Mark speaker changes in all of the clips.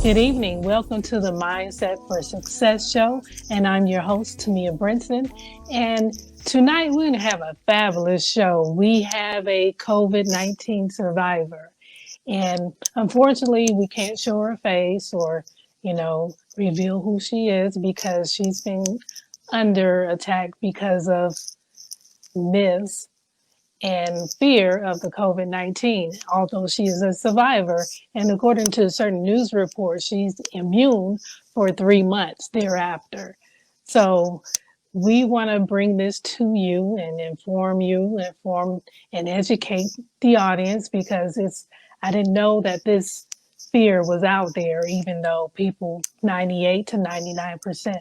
Speaker 1: Good evening. Welcome to the Mindset for Success show. And I'm your host, Temia Brinson. And tonight we're going to have a fabulous show. We have a COVID-19 survivor. And unfortunately, we can't show her face or, reveal who she is because she's been under attack because of myths and fear of the COVID-19, although she is a survivor. And according to certain news reports, she's immune for 3 months thereafter. So we want to bring this to you and inform and educate the audience because I didn't know that this fear was out there, even though 98 to 99%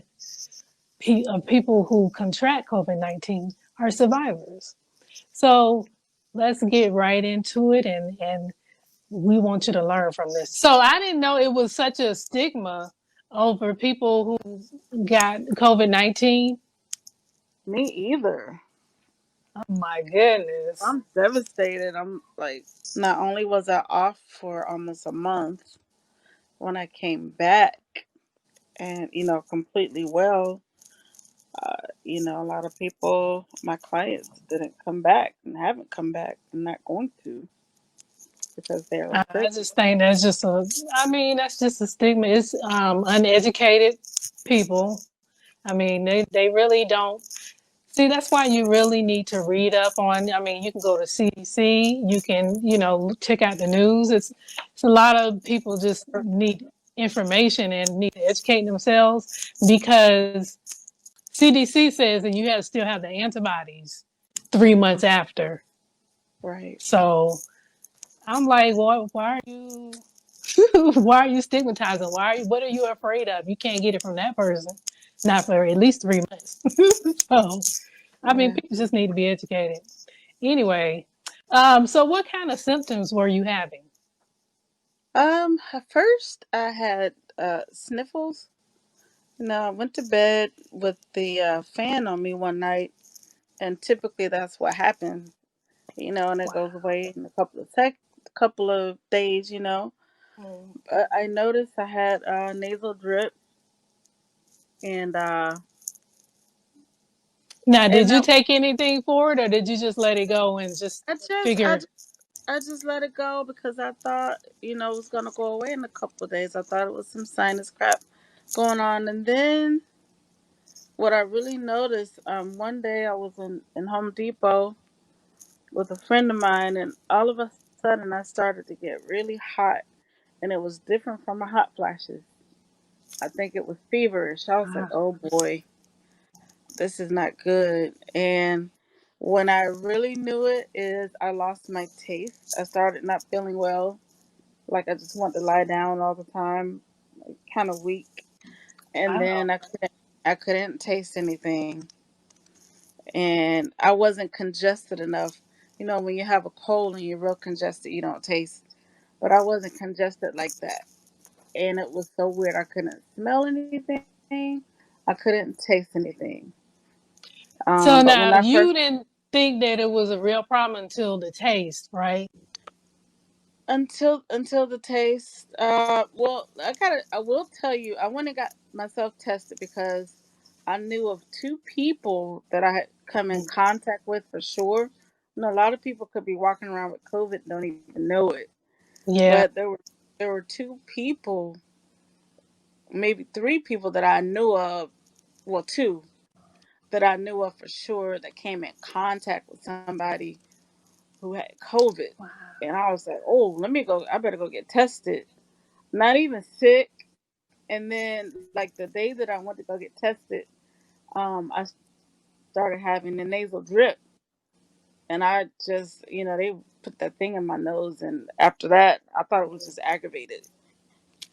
Speaker 1: of people who contract COVID-19 are survivors. So let's get right into it and we want you to learn from this. So I didn't know it was such a stigma over people who got COVID-19.
Speaker 2: Me either.
Speaker 1: Oh my goodness.
Speaker 2: I'm devastated. I'm like, not only was I off for almost a month, when I came back and, completely well, a lot of people, my clients, didn't come back and haven't come back and not going to because they're
Speaker 1: I
Speaker 2: afraid.
Speaker 1: just think that's just a stigma. It's uneducated people. I mean, they really don't. See, that's why you really need to read up on. I mean, you can go to CDC. You can, check out the news. It's a lot of people just need information and need to educate themselves because CDC says that you have to still have the antibodies 3 months after.
Speaker 2: Right.
Speaker 1: So I'm like, well, why are you why are you stigmatizing? What are you afraid of? You can't get it from that person. Not for at least 3 months. So I mean,
Speaker 2: Yeah.
Speaker 1: people just need to be educated. Anyway, so what kind of symptoms were you having?
Speaker 2: At first I had sniffles. I went to bed with the fan on me one night, and typically that's what happens. And it
Speaker 1: Wow.
Speaker 2: goes away in a couple of days.
Speaker 1: Mm.
Speaker 2: But I noticed I had nasal drip, and
Speaker 1: Now, did
Speaker 2: and
Speaker 1: you
Speaker 2: I,
Speaker 1: take anything for it, or did you just let it go and just
Speaker 2: I just I,
Speaker 1: figure?
Speaker 2: I just let it go because I thought it was gonna go away in a couple of days. I thought it was some sinus crap going on, and then what I really noticed, one day I was in Home Depot with a friend of mine, and all of a sudden I started to get really hot, and it was different from my hot flashes. I think it was feverish. I was like,
Speaker 1: Ah,
Speaker 2: oh boy, this is not good. And when I really knew it is I lost my taste. I started not feeling well. Like I just wanted to lie down all the time, like, kind of weak. And
Speaker 1: wow.
Speaker 2: then I couldn't taste anything. And I wasn't congested enough. When you have a cold and you're real congested, you don't taste. But I wasn't congested like that. And it was so weird. I couldn't smell anything. I couldn't taste anything.
Speaker 1: So
Speaker 2: But when
Speaker 1: now
Speaker 2: I first
Speaker 1: you didn't think that it was a real problem until the taste, right?
Speaker 2: until the taste, well, I will tell you, I went and got myself tested because I knew of two people that I had come in contact with for sure. A lot of people could be walking around with COVID and don't even know it.
Speaker 1: Yeah.
Speaker 2: But there were two people, maybe three people that I knew of, well, two that I knew of for sure that came in contact with somebody who had COVID. And I was like, oh, let me go, I better go get tested. Not even sick. And then, like, the day that I went to go get tested, I started having the nasal drip. And I just, they put that thing in my nose. And after that, I thought it was just aggravated.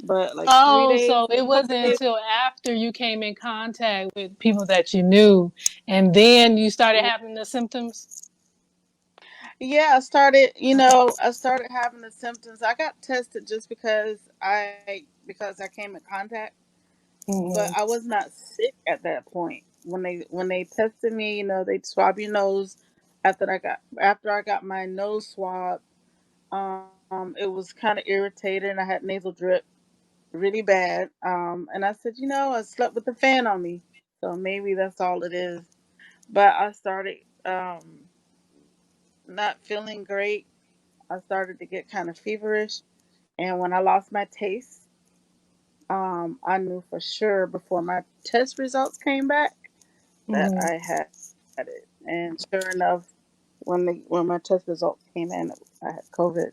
Speaker 2: But like three
Speaker 1: Oh,
Speaker 2: days,
Speaker 1: so it
Speaker 2: a couple
Speaker 1: wasn't
Speaker 2: of days,
Speaker 1: until after you came in contact with people that you knew, and then you started
Speaker 2: yeah,
Speaker 1: having the symptoms?
Speaker 2: yeah, I started having the symptoms. I got tested just because I came in contact, but
Speaker 1: Hmm.
Speaker 2: I was not sick at that point. When they tested me, they swab your nose. After I got my nose swab, it was kind of irritating. I had nasal drip, really bad. And I said, I slept with the fan on me, so maybe that's all it is. But I started not feeling great. I started to get kind of feverish, and when I lost my taste, I knew for sure before my test results came back that
Speaker 1: Hmm.
Speaker 2: I had it. And sure enough, when my test results came in, I had COVID.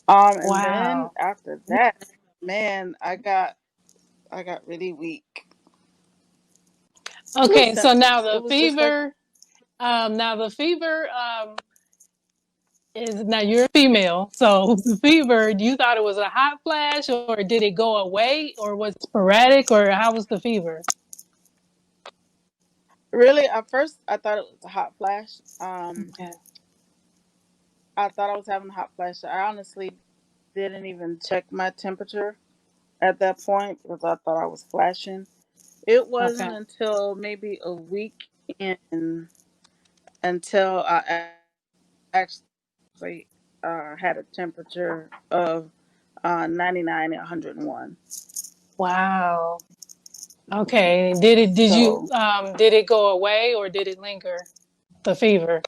Speaker 2: And then
Speaker 1: Wow.
Speaker 2: after that, man, I got really weak. It was
Speaker 1: Okay, so now
Speaker 2: symptoms. It
Speaker 1: the
Speaker 2: was just like
Speaker 1: fever, is now you're a female, so the fever, you thought it was a hot flash, or did it go away, or was it sporadic, or how was the fever?
Speaker 2: really at first I thought it was a hot flash.
Speaker 1: Okay.
Speaker 2: I thought I was having a hot flash. I honestly didn't even check my temperature at that point because I thought I was flashing. It
Speaker 1: Okay.
Speaker 2: wasn't until maybe a week in until I actually had a temperature of 99 and 101.
Speaker 1: Wow. Okay.
Speaker 2: So
Speaker 1: did it go away or did it linger? The fever.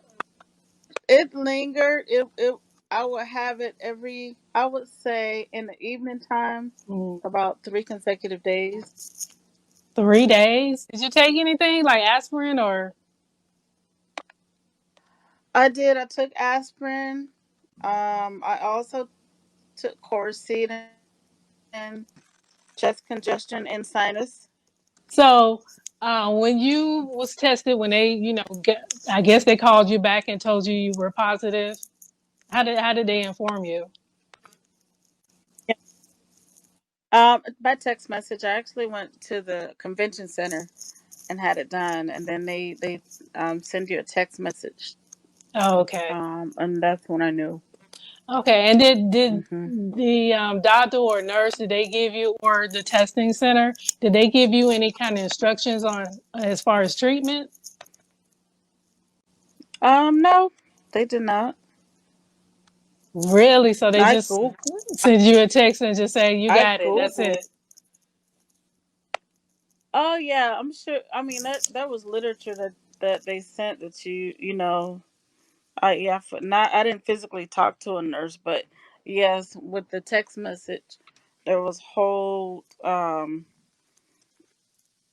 Speaker 2: it lingered. It I would have it I would say in the evening time,
Speaker 1: Mm.
Speaker 2: about 3 consecutive days.
Speaker 1: 3 days. Did you take anything like aspirin or?
Speaker 2: I did. I took aspirin. I also took Coricidin, chest congestion, and sinus.
Speaker 1: So when you was tested, when they, I guess they called you back and told you you were positive. How did they inform you?
Speaker 2: By text message. I actually went to the convention center and had it done, and then they send you a text message.
Speaker 1: Oh, okay.
Speaker 2: And that's when I knew.
Speaker 1: Okay. And did
Speaker 2: Hmm.
Speaker 1: the doctor or nurse, did they give you, or the testing center, did they give you any kind of instructions on as far as treatment?
Speaker 2: No, they did not.
Speaker 1: Really? So they
Speaker 2: I
Speaker 1: just
Speaker 2: Googled.
Speaker 1: send you a text and just say you
Speaker 2: I
Speaker 1: got it. That's
Speaker 2: Googled.
Speaker 1: it.
Speaker 2: Oh yeah, I'm sure. I mean that was literature that they sent that I yeah not I didn't physically talk to a nurse, but yes, with the text message, there was whole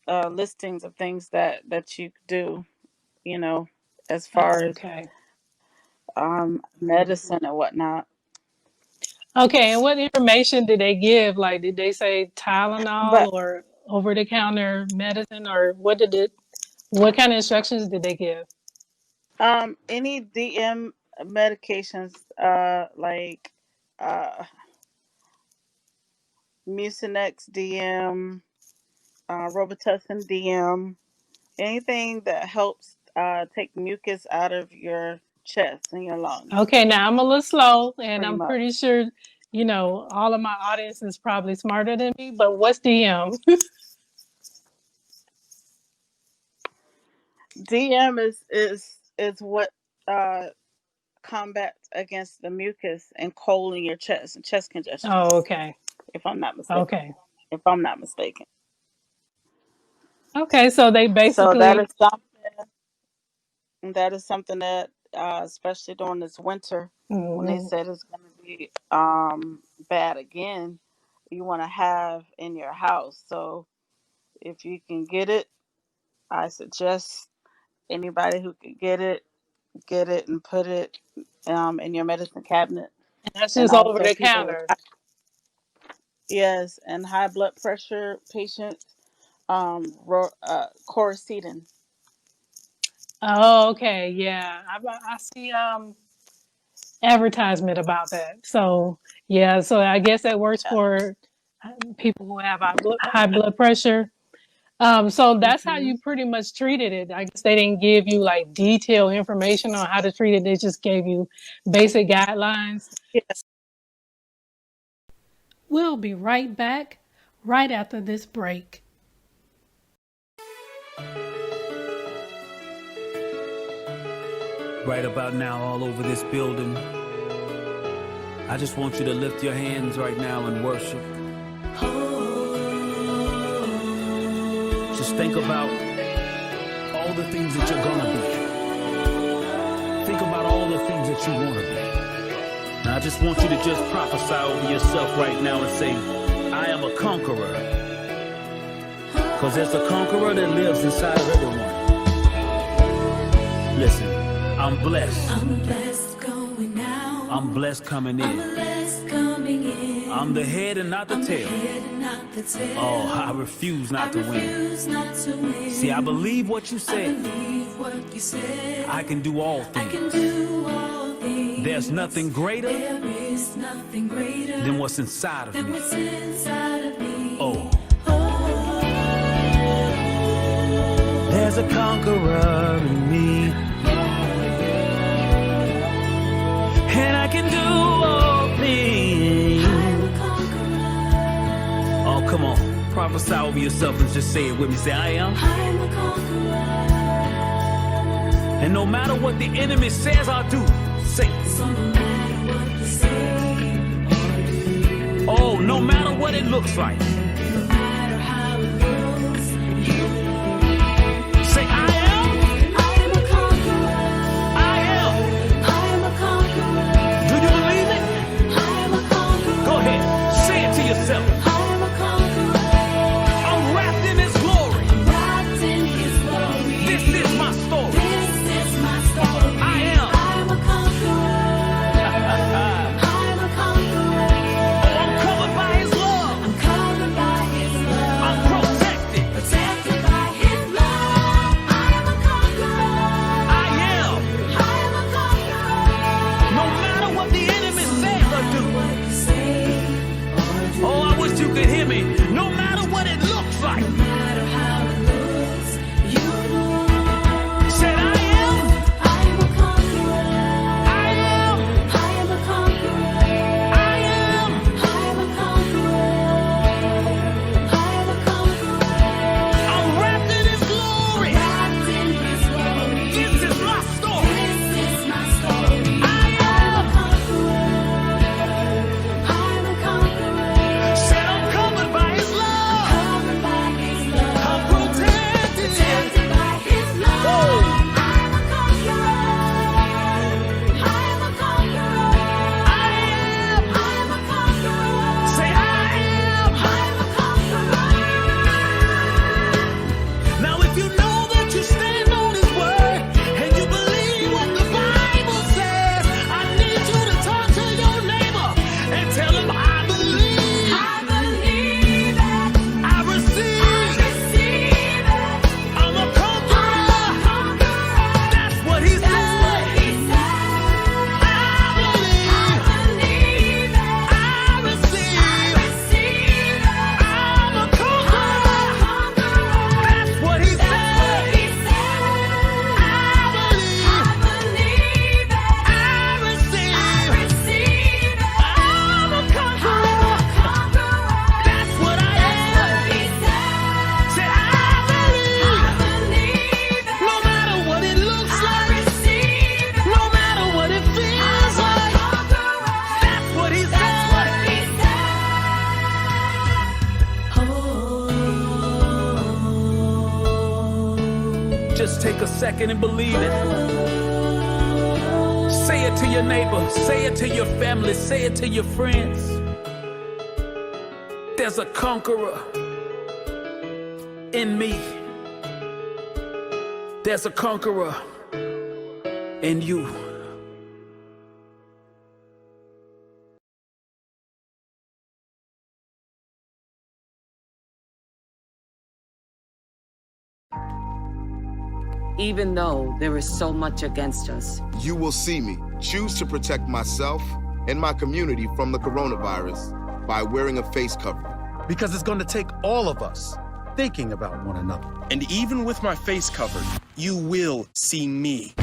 Speaker 2: listings of things that you could do. You know, as far
Speaker 1: Oh,
Speaker 2: as
Speaker 1: okay.
Speaker 2: medicine and whatnot.
Speaker 1: Okay, and what information did they give? Like, did they say Tylenol
Speaker 2: But
Speaker 1: or over the counter medicine, or what kind of instructions did they give?
Speaker 2: any DM medications, like uh, Mucinex DM, Robitussin DM, anything that helps take mucus out of your chest and your lungs,
Speaker 1: Okay, now I'm a little slow, and
Speaker 2: pretty
Speaker 1: I'm
Speaker 2: much.
Speaker 1: pretty sure, all of my audience is probably smarter than me, but what's DM?
Speaker 2: DM is what uh, combats against the mucus and cold in your chest and chest congestion.
Speaker 1: Oh, okay.
Speaker 2: If I'm not mistaken.
Speaker 1: Okay.
Speaker 2: If I'm not mistaken.
Speaker 1: Okay, so they
Speaker 2: So
Speaker 1: basically,
Speaker 2: that is something that, especially during this winter, when they
Speaker 1: mhm.
Speaker 2: said it's going to be bad again, you want to have in your house. So if you can get it, I suggest anybody who can get it and put it in your medicine cabinet.
Speaker 1: And that's
Speaker 2: And
Speaker 1: just over
Speaker 2: also
Speaker 1: the
Speaker 2: people with
Speaker 1: counter.
Speaker 2: yes and high blood pressure patients, Coricidin.
Speaker 1: Oh, okay, yeah. I see advertisement about that. So yeah, so I guess that works
Speaker 2: Yeah.
Speaker 1: for people who have high blood pressure. So that's how
Speaker 2: Hmm.
Speaker 1: you pretty much treated it. I guess they didn't give you like detailed information on how to treat it. They just gave you basic guidelines. We'll be right back right after this break.
Speaker 3: Right about now, all over this building, I just want you to lift your hands right now and worship. Just think about all the things that you're gonna be. Think about all the things that you wanna be. Now I just want you to just prophesy over yourself right now and say, I am a conqueror. Because there's a conqueror that lives inside of everyone. Listen, I'm blessed.
Speaker 4: I'm blessed going out.
Speaker 3: I'm blessed coming
Speaker 4: I'm
Speaker 3: in.
Speaker 4: blessed coming in.
Speaker 3: I'm the head and not the
Speaker 4: I'm
Speaker 3: tail.
Speaker 4: the head and not the tail.
Speaker 3: Oh, I refuse not to win.
Speaker 4: refuse not to win.
Speaker 3: See, I believe what you
Speaker 4: I
Speaker 3: said.
Speaker 4: believe what you said.
Speaker 3: I can do all
Speaker 4: I
Speaker 3: things.
Speaker 4: can do all things.
Speaker 3: There's nothing greater
Speaker 4: There is nothing greater
Speaker 3: than what's inside of
Speaker 4: than
Speaker 3: me.
Speaker 4: what's inside of me.
Speaker 3: Oh,
Speaker 4: Oh.
Speaker 3: there's a conqueror in me. And I can do all things.
Speaker 4: I'm a conqueror.
Speaker 3: Oh, come on. Prophesy over yourself and just say it with me. Say, I am.
Speaker 4: I'm a conqueror.
Speaker 3: And no matter what the enemy says I'll do, say it.
Speaker 4: So no matter what you say or do,
Speaker 3: Oh, no matter what it looks like.
Speaker 4: no matter how it looks, you
Speaker 3: Say, I am.
Speaker 4: I am a conqueror.
Speaker 3: I am.
Speaker 4: I am a conqueror.
Speaker 3: Do you believe it?
Speaker 4: I am a conqueror.
Speaker 3: Go ahead. Say it to yourself.
Speaker 4: I am a conqueror.
Speaker 3: I'm wrapped in his glory.
Speaker 4: Wrapped in His glory.
Speaker 3: This is my story.
Speaker 4: This is my story.
Speaker 3: I am.
Speaker 4: I am a conqueror. I am a conqueror.
Speaker 3: Oh, I'm covered by his love.
Speaker 4: I'm covered by His love.
Speaker 3: I'm protected.
Speaker 4: Protected by His love. I am a conqueror.
Speaker 3: I am.
Speaker 4: I am a conqueror.
Speaker 3: No matter what the enemy says or do.
Speaker 4: What you say or do,
Speaker 3: Oh, I wish you could hear me. No matter what it looks like.
Speaker 4: no matter how it looks, you
Speaker 3: Said I am.
Speaker 4: I am a conqueror.
Speaker 3: I am.
Speaker 4: I am a conqueror.
Speaker 3: I am.
Speaker 4: I am a conqueror. I am a conqueror.
Speaker 3: I'm wrapped in his glory.
Speaker 4: Wrapped in His glory.
Speaker 3: This is my story.
Speaker 4: This is my story.
Speaker 3: I
Speaker 4: I am a conqueror. I am a conqueror.
Speaker 3: Said I'm covered by his love.
Speaker 4: Covered by His love.
Speaker 3: I'm protected.
Speaker 4: Protected by His love.
Speaker 3: Whoa.
Speaker 4: I am a conqueror. I am a conqueror.
Speaker 3: I am.
Speaker 4: I am a conqueror.
Speaker 3: Say I am.
Speaker 4: I am a conqueror.
Speaker 3: Now if you know that you stand on his word and you believe what the Bible says, I need you to talk to your neighbor and tell him I believe.
Speaker 4: I believe it.
Speaker 3: I receive.
Speaker 4: Receive it.
Speaker 3: I'm a conqueror. That's what he
Speaker 4: That's what
Speaker 3: said.
Speaker 4: He said.
Speaker 3: I believe.
Speaker 4: Believe it.
Speaker 3: I receive.
Speaker 4: Receive it.
Speaker 3: I'm a conqueror. That's what he said. I believe. I receive. I'm a conqueror. That's what I am. Say I believe. No matter what it looks like, no matter what it feels like, that's what he said. Just take a second and believe it. Say it to your neighbor, say it to your family, say it to your friends. There's a conqueror in me. There's a conqueror in you.
Speaker 5: Even though there is so much against us,
Speaker 6: You will see me choose to protect myself and my community from the coronavirus by wearing a face covering.
Speaker 7: Because it's going to take all of us thinking about one another.
Speaker 8: And even with my face covered, you will see me.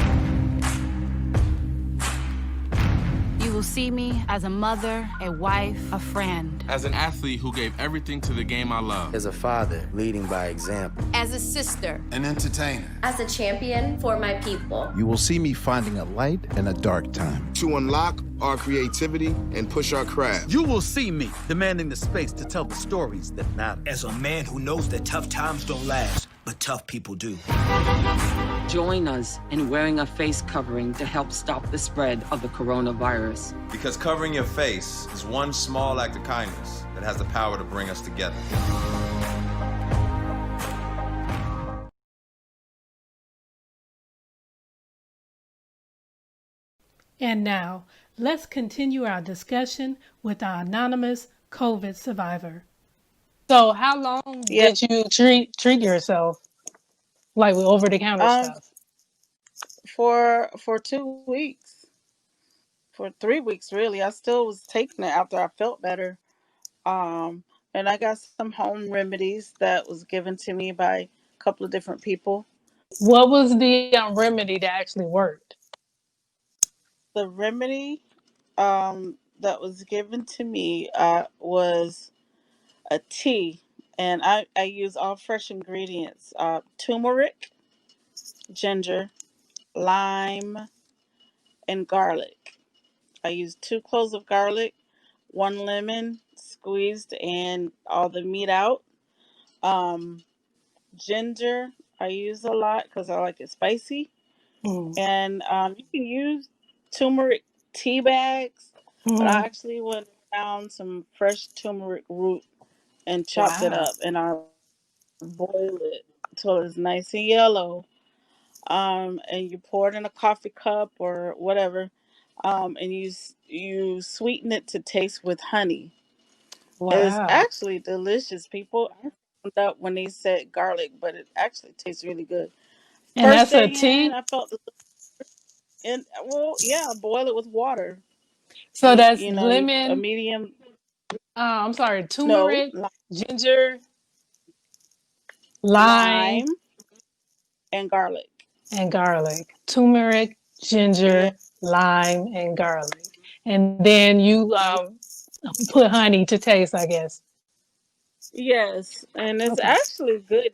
Speaker 9: You will see me as a mother, a wife, a friend.
Speaker 8: As an athlete who gave everything to the game I love.
Speaker 10: As a father, leading by example.
Speaker 9: As a sister.
Speaker 11: An entertainer.
Speaker 12: As a champion for my people.
Speaker 13: You will see me finding a light in a dark time.
Speaker 6: To unlock our creativity and push our craft.
Speaker 7: You will see me demanding the space to tell the stories that matter.
Speaker 14: As a man who knows that tough times don't last, but tough people do.
Speaker 5: Join us in wearing a face covering to help stop the spread of the coronavirus.
Speaker 15: Because covering your face is one small act of kindness that has the power to bring us together.
Speaker 1: And now, let's continue our discussion with our anonymous COVID survivor. So, how long did you treat yourself, like with over-the-counter stuff?
Speaker 2: For 2 weeks, for 3 weeks, really. I still was taking it after I felt better. And I got some home remedies that was given to me by a couple of different people.
Speaker 1: What was the remedy that actually worked?
Speaker 2: The remedy that was given to me was a tea, and I use all fresh ingredients: turmeric, ginger, lime, and garlic. I used 2 cloves of garlic, 1 lemon squeezed and all the meat out. Ginger I use a lot because I like it spicy. And you can use turmeric tea bags, but I actually went down some fresh turmeric root and chopped it up, and I boiled it till it's nice and yellow. And you pour it in a coffee cup or whatever, and you sweeten it to taste with honey. It's actually delicious. People found out when they said garlic, but it actually tastes really good.
Speaker 1: And
Speaker 2: First
Speaker 1: that's
Speaker 2: day
Speaker 1: a tea?
Speaker 2: in, I felt boil it with water.
Speaker 1: So that's
Speaker 2: a
Speaker 1: lemon,
Speaker 2: medium.
Speaker 1: I'm sorry, turmeric, ginger, lime,
Speaker 2: and garlic.
Speaker 1: Turmeric, ginger, lime, and garlic. And then you put honey to taste, I guess.
Speaker 2: Yes, and it's actually good.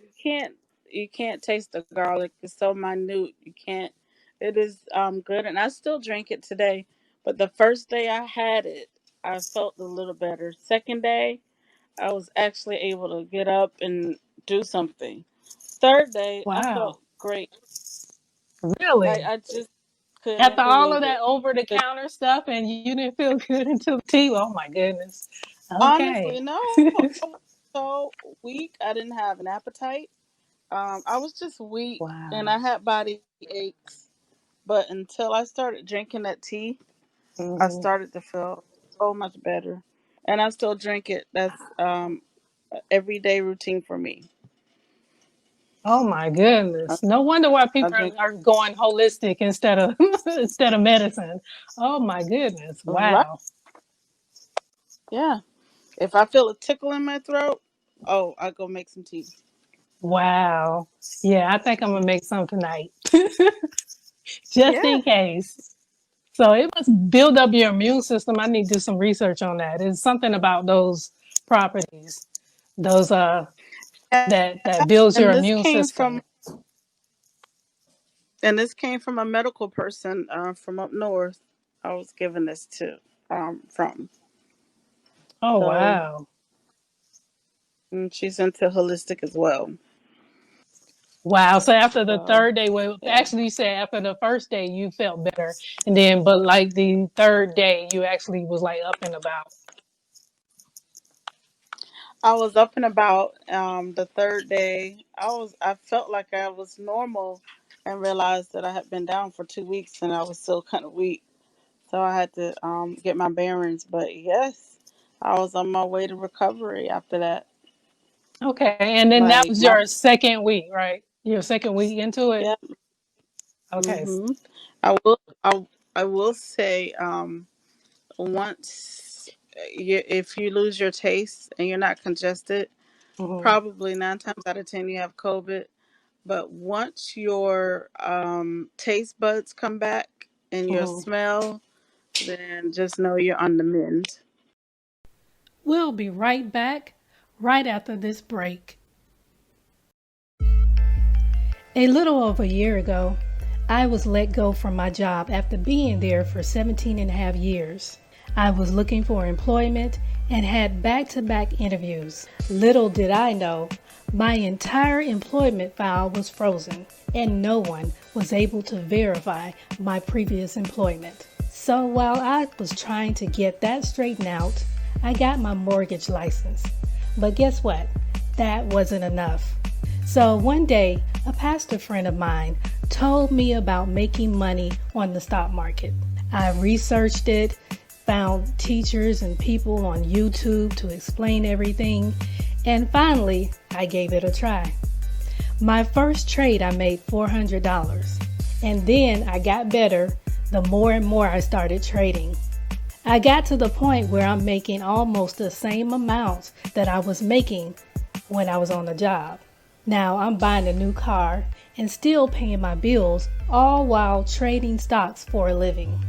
Speaker 2: You can't taste the garlic. It's so minute. You can't. It is good, and I still drink it today. But the first day I had it, I felt a little better. Second day, I was actually able to get up and do something. Third day, I felt great.
Speaker 1: Really?
Speaker 2: I just couldn't
Speaker 1: after all of
Speaker 2: believe
Speaker 1: that
Speaker 2: it.
Speaker 1: over-the-counter stuff, and you didn't feel good until the tea. Oh my goodness.
Speaker 2: Honestly, no. I was so weak. I didn't have an appetite. I was just weak, and I had body aches. But until I started drinking that tea, I started to feel so much better. And I still drink it. That's everyday routine for me.
Speaker 1: Oh my goodness. No wonder why people are going holistic instead of instead of medicine. Oh my goodness. Wow.
Speaker 2: Right. Yeah. If I feel a tickle in my throat, I go make some tea.
Speaker 1: Wow. Yeah, I think I'm gonna make some tonight. Just in case. So it must build up your immune system. I need to do some research on that. It's something about those properties. Those that builds your immune system.
Speaker 2: And this came from a medical person from up north. I was given this to from.
Speaker 1: Oh, wow.
Speaker 2: And she's into holistic as well.
Speaker 1: Wow. So after the third day, actually you said after the first day you felt better. And then, but like the third day, you actually was like up and about.
Speaker 2: I was up and about the third day. I felt like I was normal and realized that I had been down for 2 weeks and I was still kind of weak. So I had to get my bearings. But yes, I was on my way to recovery after that.
Speaker 1: Okay. And then that was your second week, right? Your second week into it?
Speaker 2: Yeah.
Speaker 1: Okay.
Speaker 2: I will say once if you lose your taste and you're not congested, probably 9 times out of 10 you have COVID. But once your taste buds come back and your smell, then just know you're on the mend.
Speaker 1: We'll be right back right after this break. A little over a year ago, I was let go from my job after being there for 17 and a half years. I was looking for employment and had back-to-back interviews. Little did I know, my entire employment file was frozen and no one was able to verify my previous employment. So while I was trying to get that straightened out, I got my mortgage license. But guess what? That wasn't enough. So one day, a pastor friend of mine told me about making money on the stock market. I researched it, found teachers and people on YouTube to explain everything, and finally, I gave it a try. My first trade, I made $400, and then I got better the more and more I started trading. I got to the point where I'm making almost the same amounts that I was making when I was on the job. Now I'm buying a new car and still paying my bills, all while trading stocks for a living.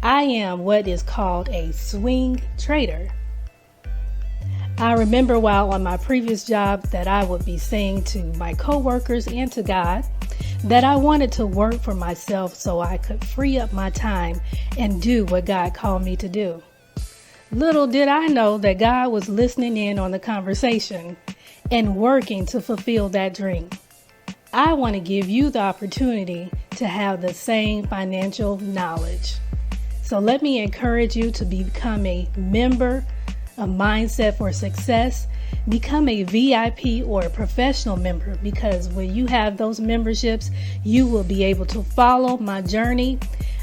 Speaker 1: I am what is called a swing trader. I remember while on my previous job that I would be saying to my coworkers and to God that I wanted to work for myself so I could free up my time and do what God called me to do. Little did I know that God was listening in on the conversation and working to fulfill that dream. I want to give you the opportunity to have the same financial knowledge. So let me encourage you to become a member of Mindset for Success. Become a VIP or a professional member, because when you have those memberships, you will be able to follow my journey.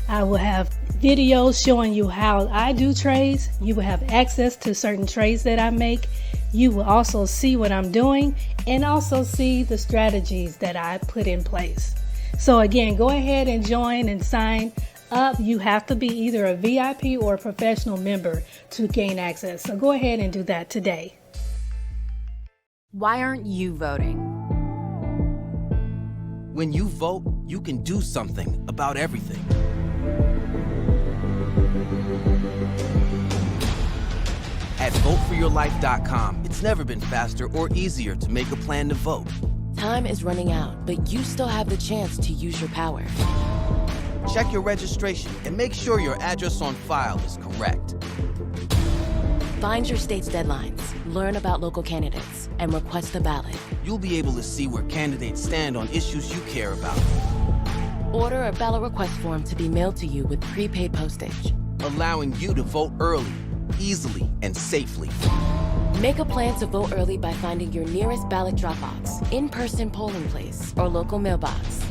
Speaker 1: I will have videos showing you how I do trades. You will have access to certain trades that I make. You will also see what I'm doing and also see the strategies that I put in place. So again, go ahead and join and sign up. You have to be either a VIP or a professional member to gain access. So go ahead and do that today.
Speaker 9: Why aren't you voting?
Speaker 14: When you vote, you can do something about everything. At voteforyourlife.com, it's never been faster or easier to make a plan to vote.
Speaker 11: Time is running out, but you still have the chance to use your power.
Speaker 14: Check your registration and make sure your address on file is correct.
Speaker 11: Find your state's deadlines, learn about local candidates, and request a ballot.
Speaker 14: You'll be able to see where candidates stand on issues you care about.
Speaker 11: Order a ballot request form to be mailed to you with prepaid postage,
Speaker 14: allowing you to vote early, easily, and safely.
Speaker 11: Make a plan to vote early by finding your nearest ballot drop box, in-person polling place, or local mailbox.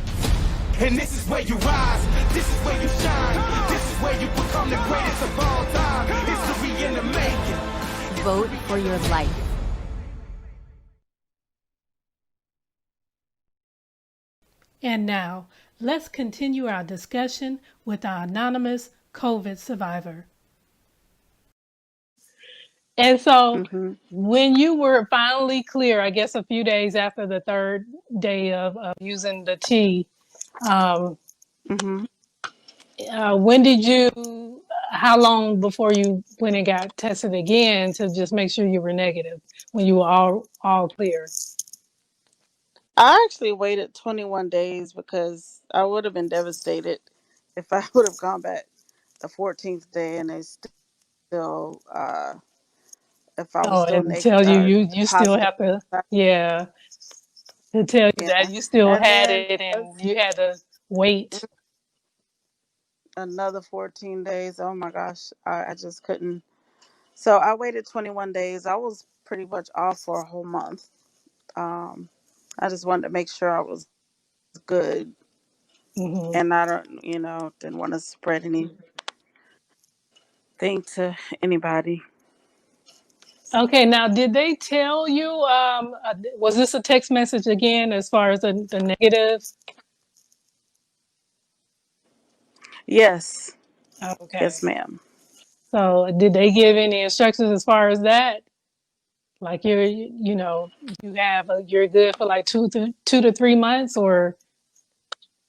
Speaker 16: And this is where you rise, this is where you shine, this is where you become the greatest of all time. History in the making.
Speaker 9: Vote for your life.
Speaker 1: And now, let's continue our discussion with our anonymous COVID survivor. And so, when you were finally clear, I guess a few days after the third day of using the tea, when did you, how long before you went and got tested again to just make sure you were negative when you were all clear?
Speaker 2: I actually waited 21 days because I would have been devastated if I would have gone back the 14th day and they still, if I was still
Speaker 1: And tell you still
Speaker 2: positive.
Speaker 1: have to, to tell you that you still
Speaker 2: And
Speaker 1: had
Speaker 2: then
Speaker 1: it and you had to wait.
Speaker 2: Another 14 days. Oh my gosh. I just couldn't. So I waited 21 days. I was pretty much off for a whole month. I just wanted to make sure I was good. And I didn't want to spread anything to anybody.
Speaker 1: Okay, now did they tell you, was this a text message again as far as the negative?
Speaker 2: Yes.
Speaker 1: Okay.
Speaker 2: Yes, ma'am.
Speaker 1: So did they give any instructions as far as that? Like you're good for like 2 to 3 months, or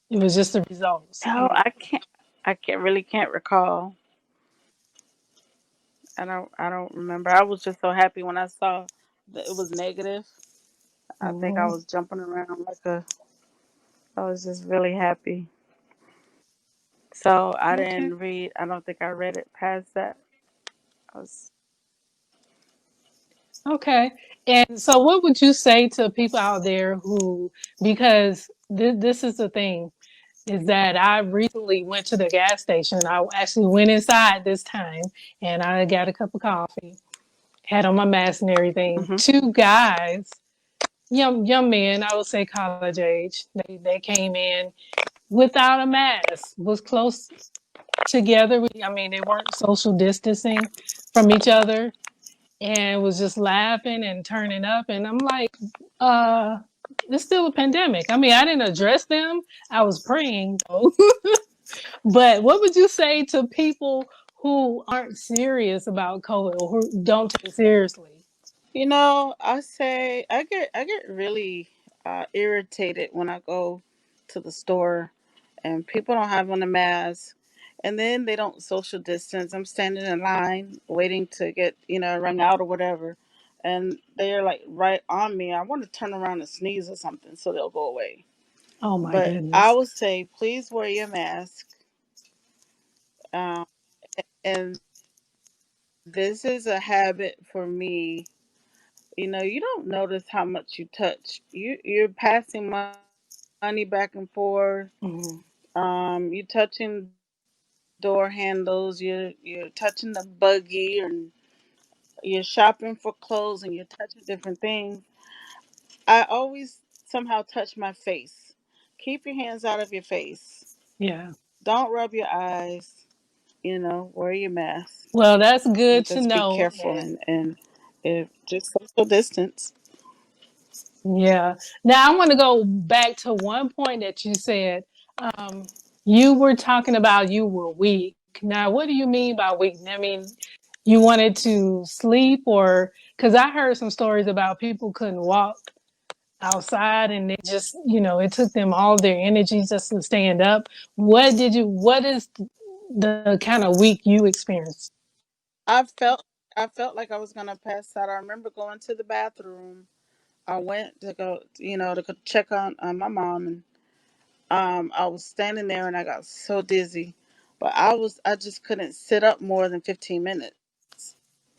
Speaker 1: it was just the results?
Speaker 2: No, can't recall. I don't remember. I was just so happy when I saw that it was negative. I think I
Speaker 1: Mhm.
Speaker 2: was jumping around like a. I was just really happy. So I
Speaker 1: Okay.
Speaker 2: didn't read. I don't think I read it past that. I was.
Speaker 1: Okay. And so, what would you say to people out there who, because this is the thing, is that I recently went to the gas station. I actually went inside this time and I got a cup of coffee, had on my mask and everything.
Speaker 2: Mhm.
Speaker 1: Two guys, young men, I would say college age, they came in without a mask, was close together. I mean, they weren't social distancing from each other and was just laughing and turning up. And I'm like, uh, it's still a pandemic. I mean, I didn't address them. I was praying though. But what would you say to people who aren't serious about COVID or who don't take it seriously?
Speaker 2: I say I get really irritated when I go to the store and people don't have on a mask, and then they don't social distance. I'm standing in line waiting to get rung out or whatever, and they're like right on me. I want to turn around and sneeze or something so they'll go away.
Speaker 1: Oh my
Speaker 2: But I
Speaker 1: goodness.
Speaker 2: would say please wear your mask. Um, and this is a habit for me. You don't notice how much you touch. You're passing money back and forth.
Speaker 1: Mhm.
Speaker 2: You're touching door handles. You're touching the buggy, and you're shopping for clothes, and you're touching different things. I always somehow touch my face. Keep your hands out of your face.
Speaker 1: Yeah.
Speaker 2: Don't rub your eyes. Wear your mask
Speaker 1: Well, that's
Speaker 2: and
Speaker 1: good to
Speaker 2: just be
Speaker 1: know.
Speaker 2: careful and just social distance.
Speaker 1: Yeah. Now I want to go back to one point that you said. Um, you were talking about you were weak. Now, what do you mean by weak? I mean, you wanted to sleep, or because I heard some stories about people couldn't walk outside and they just, it took them all their energy just to stand up. What is the kind of week you experienced?
Speaker 2: I felt I felt like I was gonna pass out. I remember going to the bathroom. I went to go check on my mom, and I was standing there and I got so dizzy, but I just couldn't sit up more than 15 minutes.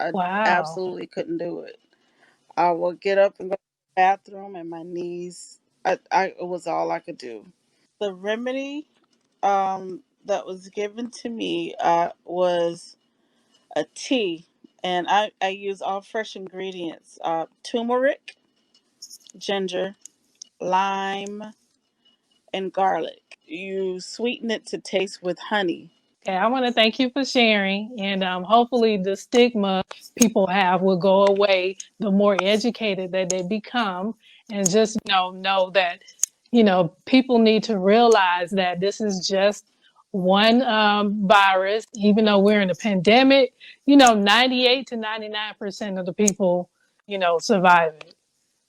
Speaker 2: I
Speaker 1: Wow.
Speaker 2: absolutely couldn't do it. I would get up and go to the bathroom, and my knees. It was all I could do. The remedy that was given to me was a tea, and I use all fresh ingredients: turmeric, ginger, lime, and garlic. You sweeten it to taste with honey.
Speaker 1: Okay, I want to thank you for sharing, and hopefully the stigma people have will go away the more educated that they become, and just know that people need to realize that this is just one virus. Even though we're in a pandemic, 98 to 99% of the people survive it.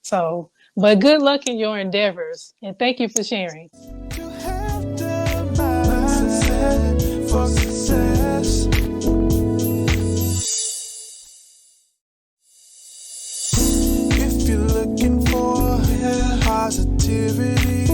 Speaker 1: So, but good luck in your endeavors, and thank you for sharing.
Speaker 16: Mindset for success. If you're looking for positivity,